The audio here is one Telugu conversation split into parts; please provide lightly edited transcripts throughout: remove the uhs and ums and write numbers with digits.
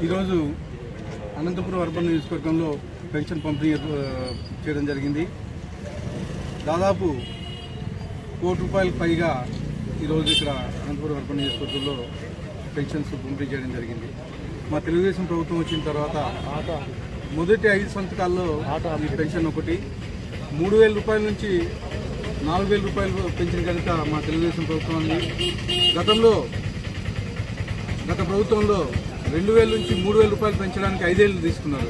ఈరోజు అనంతపురం అర్బన్ నియోజకవర్గంలో పెన్షన్ పంపిణీ చేయడం జరిగింది. దాదాపు ₹1 కోటి పైగా ఈరోజు ఇక్కడ అనంతపురం అర్బన్ నియోజకవర్గంలో పెన్షన్స్ పంపిణీ చేయడం జరిగింది. మా తెలుగుదేశం ప్రభుత్వం వచ్చిన తర్వాత మొదటి 5 సంతకాల్లో ఈ పెన్షన్ ఒకటి ₹3,000 నుంచి ₹4,000 పెన్షన్ కనుక మా తెలుగుదేశం ప్రభుత్వం ఉంది. గత ప్రభుత్వంలో 2,000 నుంచి ₹3,000 పెంచడానికి 5 ఏళ్ళు తీసుకున్నారు.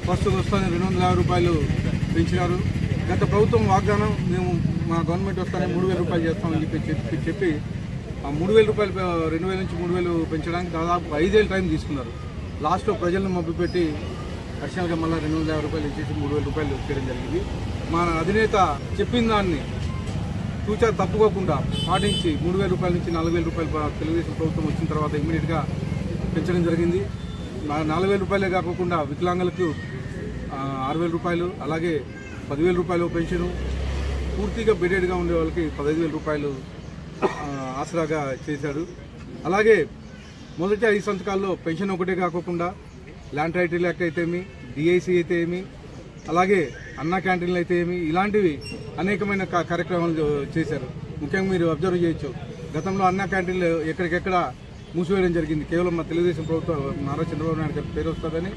ఫస్ట్ వస్తానే ₹250 పెంచినారు. గత ప్రభుత్వం వాగ్దానం మేము మా గవర్నమెంట్ వస్తానే ₹3,000 చేస్తామని చెప్పి ఆ ₹3,000 2,000 నుంచి 3,000 పెంచడానికి దాదాపు 5 ఏళ్ళు టైం తీసుకున్నారు. లాస్ట్లో ప్రజలను మభ్యపెట్టి అడిషనల్గా మళ్ళీ ₹250 ఇచ్చేసి ₹3,000 చేయడం జరిగింది. మా అధినేత చెప్పిన దాన్ని తూచా తప్పుకోకుండా పాటించి ₹3,000 నుంచి ₹4,000 తెలుగుదేశం ప్రభుత్వం వచ్చిన తర్వాత ఇమ్మీడియట్గా పెంచడం జరిగింది. ₹4,000 కాకుండా వికలాంగులకు ₹6,000, అలాగే ₹10,000 పెన్షను, పూర్తిగా బెడెడ్గా ఉండే వాళ్ళకి ₹15,000 ఆసరాగా చేశారు. అలాగే మొదటి 5 సంతకాల్లో పెన్షన్ ఒకటే కాకుండా ల్యాండ్ టైటిల్ యాక్ట్ అయితే ఏమి, డిఐసి అయితే ఏమి, అలాగే అన్నా క్యాంటీన్లు అయితే ఏమి, ఇలాంటివి అనేకమైన కార్యక్రమాలు చేశారు. ముఖ్యంగా మీరు అబ్జర్వ్ చేయొచ్చు, గతంలో అన్నా క్యాంటీన్లు ఎక్కడికెక్కడ మూసివేయడం జరిగింది. కేవలం మా తెలుగుదేశం ప్రభుత్వం నారా చంద్రబాబు నాయుడు గారికి పేరు వస్తుందని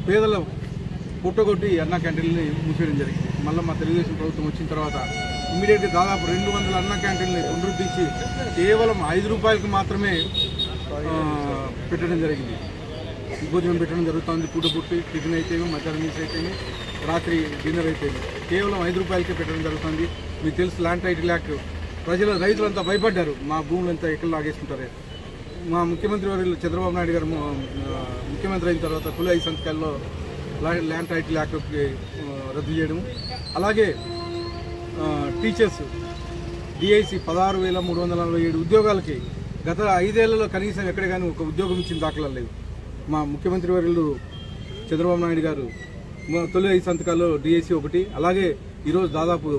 పేదల పుట్టగొట్టి అన్నా క్యాంటీన్ని మూసివేయడం జరిగింది. మళ్ళీ మా తెలుగుదేశం ప్రభుత్వం వచ్చిన తర్వాత ఇమ్మీడియట్గా దాదాపు 200 అన్నా క్యాంటీన్ని పునరుద్ధరించి కేవలం ₹5 మాత్రమే పెట్టడం జరిగింది. భోజనం పెట్టడం జరుగుతుంది. పూట పుట్టి టిఫిన్ అయితేమి, మధ్యాహ్నం మీల్స్ అయితేమి, రాత్రి డిన్నర్ అయితేమి కేవలం ₹5కే పెట్టడం జరుగుతుంది. మీకు తెలుసు ల్యాండ్ టైటిల్ యాక్ట్ రైతులంతా భయపడ్డారు, మా భూములంతా ఎక్కడ లాగేసుకుంటారే. మా ముఖ్యమంత్రి వర్యులు చంద్రబాబు నాయుడు గారు ముఖ్యమంత్రి అయిన తర్వాత తొలి 5 సంతకాల్లో ల్యాండ్ టైటిల్ యాక్ట్ రద్దు చేయడం, అలాగే టీచర్స్ డిఐసి 16,347 ఉద్యోగాలకి గత 5 ఏళ్లలో కనీసం ఎక్కడ కానీ ఒక ఉద్యోగం ఇచ్చిన దాఖలాలు లేవు. మా ముఖ్యమంత్రి వర్యులు చంద్రబాబు నాయుడు గారు తొలి 5 సంతకాల్లో డిఐసి ఒకటి, అలాగే ఈరోజు దాదాపు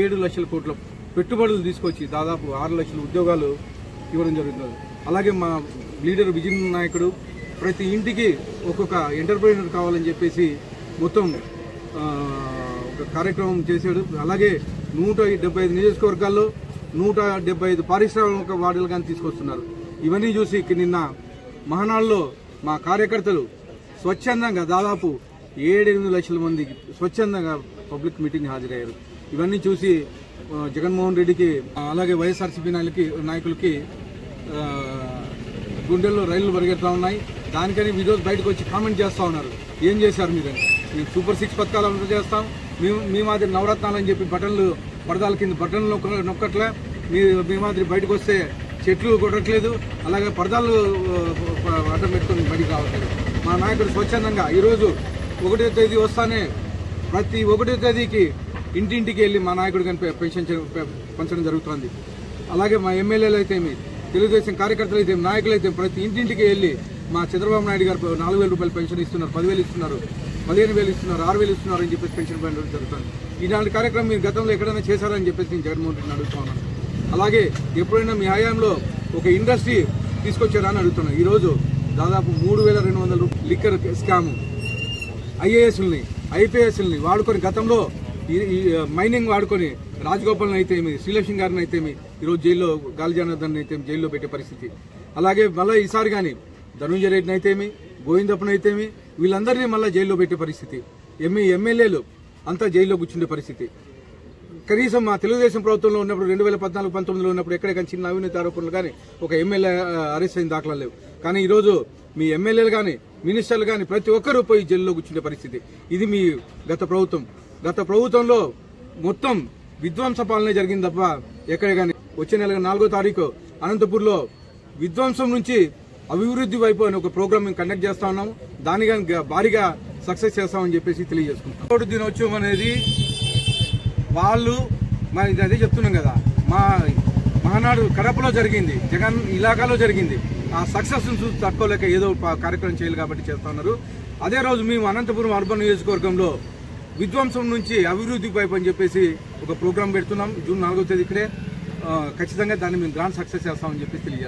7 లక్షల కోట్ల పెట్టుబడులు తీసుకొచ్చి దాదాపు 6 లక్షల ఉద్యోగాలు ఇవ్వడం జరుగుతుంది. అలాగే మా లీడర్ విజయ్ నాయకుడు ప్రతి ఇంటికి ఒక్కొక్క ఎంటర్ప్రైనర్ కావాలని చెప్పేసి మొత్తం ఒక కార్యక్రమం చేశాడు. అలాగే 175 నియోజకవర్గాల్లో 175 పారిశ్రామిక వార్డులు కానీ తీసుకొస్తున్నారు. ఇవన్నీ చూసి నిన్న మహానాడులో మా కార్యకర్తలు స్వచ్ఛందంగా దాదాపు 7-8 లక్షల మంది స్వచ్ఛందంగా పబ్లిక్ మీటింగ్ హాజరయ్యారు. ఇవన్నీ చూసి జగన్మోహన్ రెడ్డికి అలాగే వైఎస్ఆర్సీపీ నాయకులకి గుండెల్లో రైళ్లు పరిగెడతా ఉన్నాయి. దానికని ఈరోజు బయటకు వచ్చి కామెంట్ చేస్తూ ఉన్నారు, ఏం చేశారు మీరని. మేము సూపర్ 6 పథకాలు అమలు చేస్తాం, మీ మాదిరి నవరత్నాలని చెప్పి పరదాల కింద బటన్లు నొక్కట్లే, మీ మాదిరి బయటకు వస్తే చెట్లు కొట్టట్లేదు, అలాగే పరదాలు అడ్డం పెట్టుకుని బయటికి రావట్లేదు. మా నాయకుడు స్వచ్ఛందంగా ఈరోజు 1వ తేదీ వస్తానే ప్రతి 1వ తేదీకి ఇంటింటికి వెళ్ళి మా నాయకుడు కానీ పెంచడం జరుగుతుంది. అలాగే మా ఎమ్మెల్యేలు అయితే తెలుగుదేశం కార్యకర్తలు అయితే నాయకులు అయితే ప్రతి ఇంటింటికి వెళ్ళి మా చంద్రబాబు నాయుడు గారు ₹4,000 పెన్షన్ ఇస్తున్నారు, 10,000 ఇస్తున్నారు, 15,000 ఇస్తున్నారు, 6,000 ఇస్తున్నారు అని చెప్పేసి పెన్షన్ పెంచడం జరుగుతుంది. ఇలాంటి కార్యక్రమం మీరు గతంలో ఎక్కడైనా చేశారని చెప్పేసి నేను జగన్మోహన్ రెడ్డిని అడుగుతా ఉన్నాను. అలాగే ఎప్పుడైనా మీ హయాంలో ఒక ఇండస్ట్రీ తీసుకొచ్చారా అని అడుగుతున్నాను. ఈరోజు దాదాపు ₹3,200 లిక్కర్ స్కాము, ఐఏఎస్ని ఐపీఎస్ని వాడుకొని గతంలో మైనింగ్ వాడుకొని రాజగోపాల్ని అయితే శ్రీలక్ష్మి గారిని అయితే ఈరోజు జైల్లో గాలి జనార్దన్ అయితే జైల్లో పెట్టే పరిస్థితి. అలాగే మళ్ళీ ఈసారి కానీ ధనుంజయ రెడ్డిని అయితే గోవిందప్పని అయితే వీళ్ళందరినీ మళ్ళీ జైల్లో పెట్టే పరిస్థితి. ఎమ్మెల్యేలు అంతా జైల్లో కూర్చుండే పరిస్థితి. కనీసం మా తెలుగుదేశం ప్రభుత్వంలో ఉన్నప్పుడు 2014-19లో ఉన్నప్పుడు ఎక్కడ కానీ చిన్న అవినీతి ఆరోపణలు కానీ ఒక ఎమ్మెల్యే అరెస్ట్ అయిన దాఖలాలు లేవు. కానీ ఈరోజు మీ ఎమ్మెల్యేలు కానీ మినిస్టర్లు కానీ ప్రతి ఒక్కరూ పోయి జైల్లో కూర్చుండే పరిస్థితి. ఇది మీ గత ప్రభుత్వంలో మొత్తం విధ్వంస పాలన జరిగింది తప్ప ఎక్కడ కానీ. వచ్చే నెల 4వ తారీఖు అనంతపూర్లో విధ్వంసం నుంచి అభివృద్ధి వైపు అని ఒక ప్రోగ్రామ్ మేము కండక్ట్ చేస్తా ఉన్నాము. దాని కానీ భారీగా సక్సెస్ చేస్తామని చెప్పేసి తెలియజేసుకుంటాం. ఓటు దినోత్సవం అనేది వాళ్ళు అదే చెప్తున్నాం కదా, మా మహానాడు కడపలో జరిగింది, జగన్ ఇలాకాలో జరిగింది. ఆ సక్సెస్ చూసి తట్టుకోలేక ఏదో కార్యక్రమం చేయాలి కాబట్టి చేస్తా ఉన్నారు. అదే రోజు మేము అనంతపురం అర్బన్ నియోజకవర్గంలో విధ్వంసం నుంచి అభివృద్ధి వైపు అని చెప్పేసి ఒక ప్రోగ్రాం పెడుతున్నాం. జూన్ 4వ తేదీ ఇక్కడే ఖచ్చితంగా దాన్ని మేము గ్రాండ్ సక్సెస్ చేస్తామని చెప్పి తెలియజేస్తాం.